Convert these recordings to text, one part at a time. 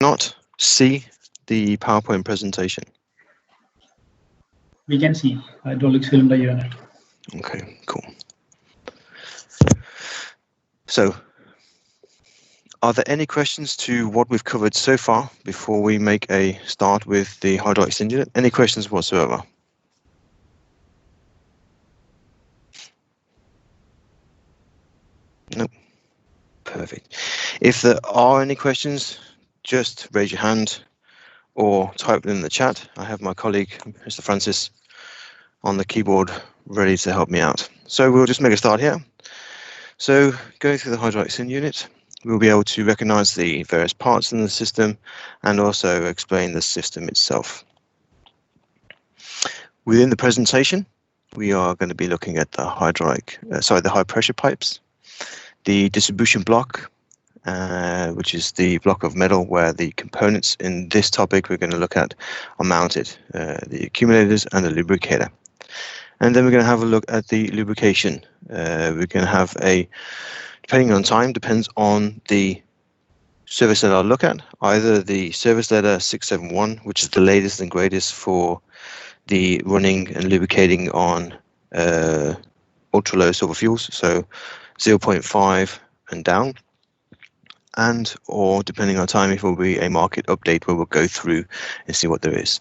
Not see the PowerPoint presentation? We can see hydraulic cylinder unit. Okay, cool. So, are there any questions to what we've covered so far before we make a start with the hydraulic cylinder unit? Any questions whatsoever? Nope. Perfect. If there are any questions, just raise your hand or type them in the chat. I have my colleague, Mr. Francis, on the keyboard ready to help me out. So we'll just make a start here. So going through the hydraulic cylinder unit, we'll be able to recognize the various parts in the system and also explain the system itself. Within the presentation, we are going to be looking at the the high pressure pipes, the distribution block, which is the block of metal where the components in this topic we're going to look at are mounted, the accumulators and the lubricator. And then we're going to have a look at the lubrication. We're going to have depending on time, depends on the service letter I'll look at, either the service letter 671, which is the latest and greatest for the running and lubricating on ultra low sulfur fuels, so 0.5 and down, and or depending on time, if it will be a market update where we'll go through and see what there is.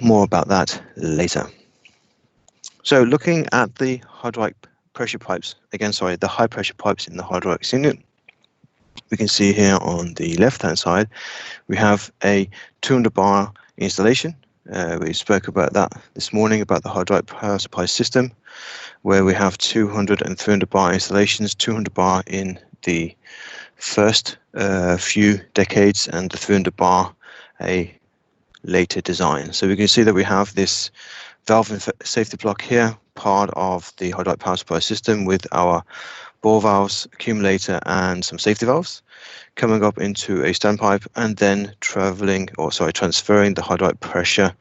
More about that later. So looking at the hydraulic pressure pipes, the high pressure pipes in the hydraulic unit, we can see here on the left hand side we have a 200 bar installation. We spoke about that this morning, about the hydraulic power supply system, where we have 200 and 300 bar installations, 200 bar in the first few decades and the 300 bar a later design. So we can see that we have this valve and safety block here, part of the hydraulic power supply system, with our ball valves, accumulator and some safety valves coming up into a standpipe and then transferring the hydraulic pressure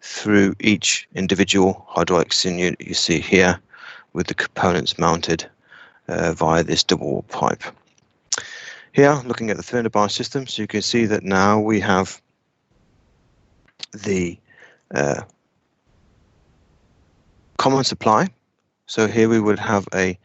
through each individual hydraulic unit you see here, with the components mounted via this double wall pipe. Here, looking at the 300 bar system, so you can see that now we have the common supply. So here we would have a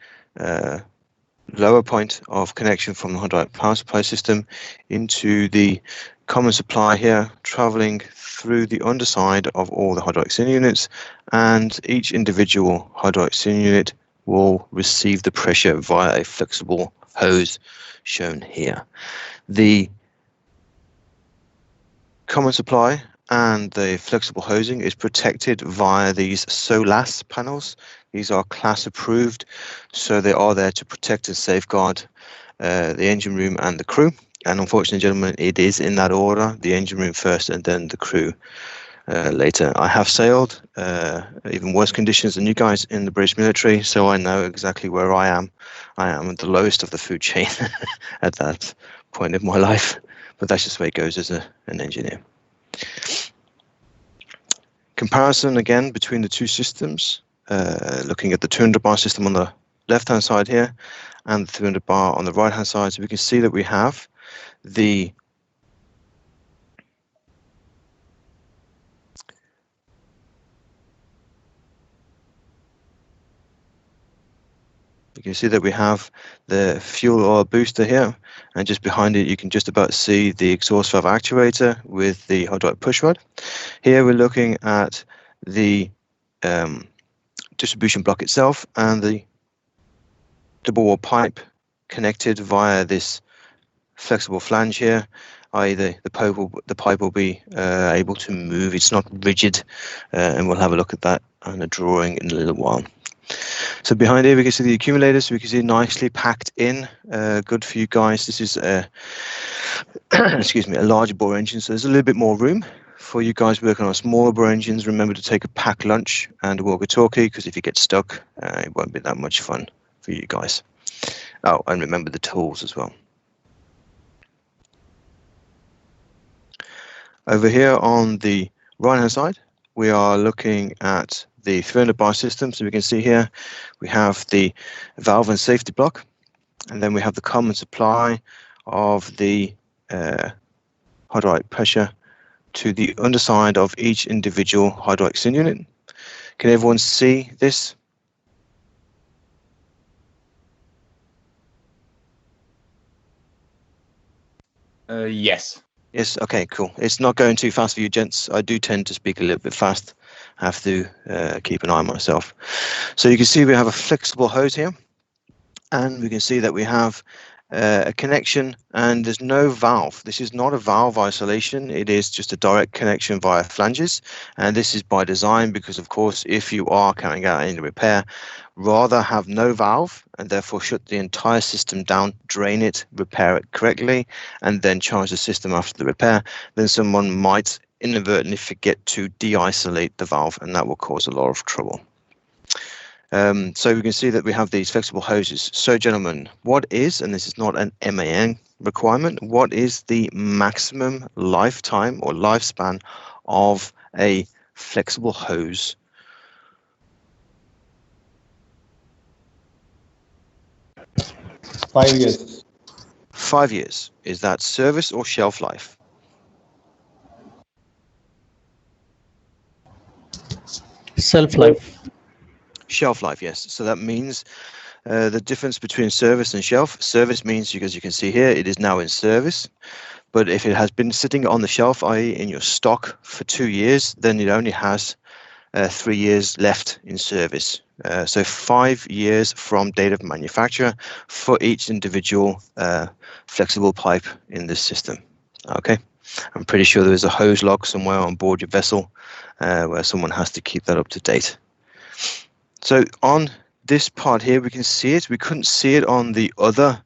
lower point of connection from the hydraulic power supply system into the common supply here, traveling through the underside of all the hydraulic cylinder units, and each individual hydraulic cylinder unit will receive the pressure via a flexible hose shown here. The common supply and the flexible hosing is protected via these SOLAS panels. These are class approved, so they are there to protect and safeguard the engine room and the crew. And unfortunately, gentlemen, it is in that order: the engine room first and then the crew later. I have sailed even worse conditions than you guys in the British military, so I know exactly where I am. I am at the lowest of the food chain at that point of my life, but that's just the way it goes as an engineer. Comparison again between the two systems, looking at the 200 bar system on the left hand side here and the 300 bar on the right hand side. So we can see that we have the fuel oil booster here, and just behind it you can just about see the exhaust valve actuator with the hydraulic push rod. Here we're looking at the distribution block itself and the double wall pipe connected via this flexible flange here, i.e. the pipe will be able to move. It's not rigid, and we'll have a look at that on a drawing in a little while. So behind here we can see the accumulators. So we can see nicely packed in. Good for you guys. This is a excuse me, a larger bore engine, so there's a little bit more room for you guys working on smaller bore engines. Remember to take a packed lunch and a walkie-talkie, because if you get stuck, it won't be that much fun for you guys. Oh, and remember the tools as well. Over here on the right hand side, we are looking at the 300 bar system. So we can see here we have the valve and safety block, and then we have the common supply of the hydraulic pressure to the underside of each individual hydraulic cylinder unit. Can everyone see this? Yes. Yes, okay, cool. It's not going too fast for you gents. I do tend to speak a little bit fast. I have to keep an eye on myself. So you can see we have a flexible hose here, and we can see that we have a connection, and there's no valve. This is not a valve isolation. It is just a direct connection via flanges, and this is by design because, of course, if you are carrying out any repair, rather have no valve and therefore shut the entire system down, drain it, repair it correctly, and then charge the system after the repair, then someone might inadvertently forget to de-isolate the valve, and that will cause a lot of trouble. So we can see that we have these flexible hoses. So gentlemen, what is, and this is not an MAN requirement, what is the maximum lifetime or lifespan of a flexible hose? Five years. 5 years. Is that service or shelf life? Shelf life. Shelf life, yes. So that means the difference between service and shelf. Service means, as you can see here, it is now in service. But if it has been sitting on the shelf, i.e. in your stock for 2 years, then it only has 3 years left in service. So 5 years from date of manufacture for each individual flexible pipe in this system. Okay, I'm pretty sure there is a hose log somewhere on board your vessel where someone has to keep that up to date. So on this part here, we can see it. We couldn't see it on the other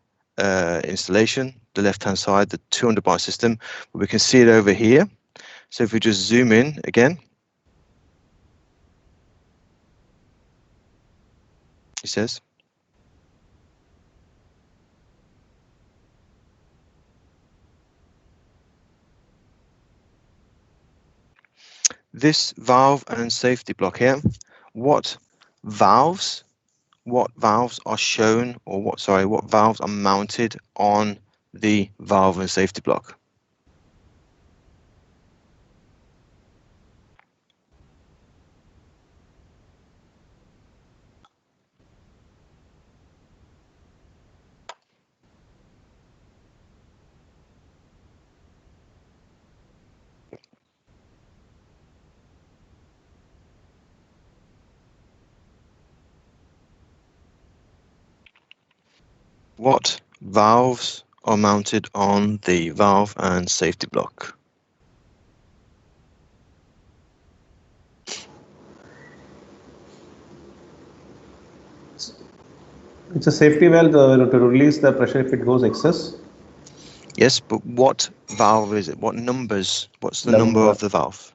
installation, the left-hand side, the 200 bar system, but we can see it over here. So if we just zoom in again, it says, this valve and safety block here, what valves are shown, or what valves are mounted on the valve and safety block? What valves are mounted on the valve and safety block? It's a safety valve to release the pressure if it goes excess. Yes, but what valve is it? What numbers? What's the number of the valve?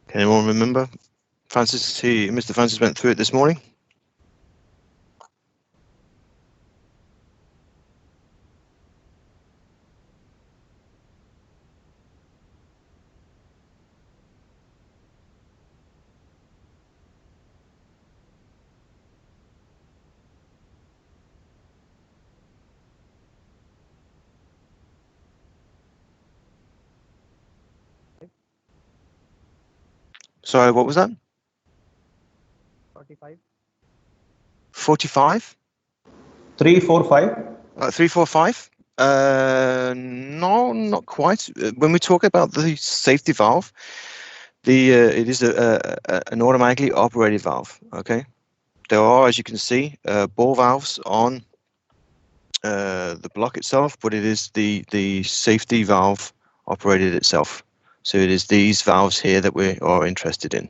Can anyone remember? Francis, Mr. Francis went through it this morning. Sorry, what was that? 45. 45? 345. 345? No, not quite. When we talk about the safety valve, it is an automatically operated valve. Okay, there are, as you can see, ball valves on the block itself, but it is the safety valve operated itself. So it is these valves here that we are interested in.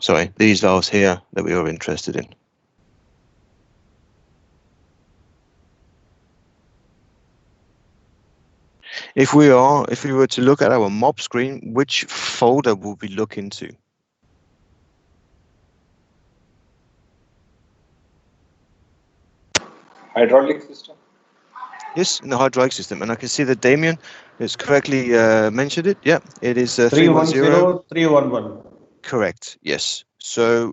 Sorry, these valves here that we are interested in. If we were to look at our mob screen, which folder will we look into? Hydraulic system. Yes, in the hydraulic system, and I can see that Damien has correctly mentioned it. Yeah, it is 310, 311. Correct. Yes. So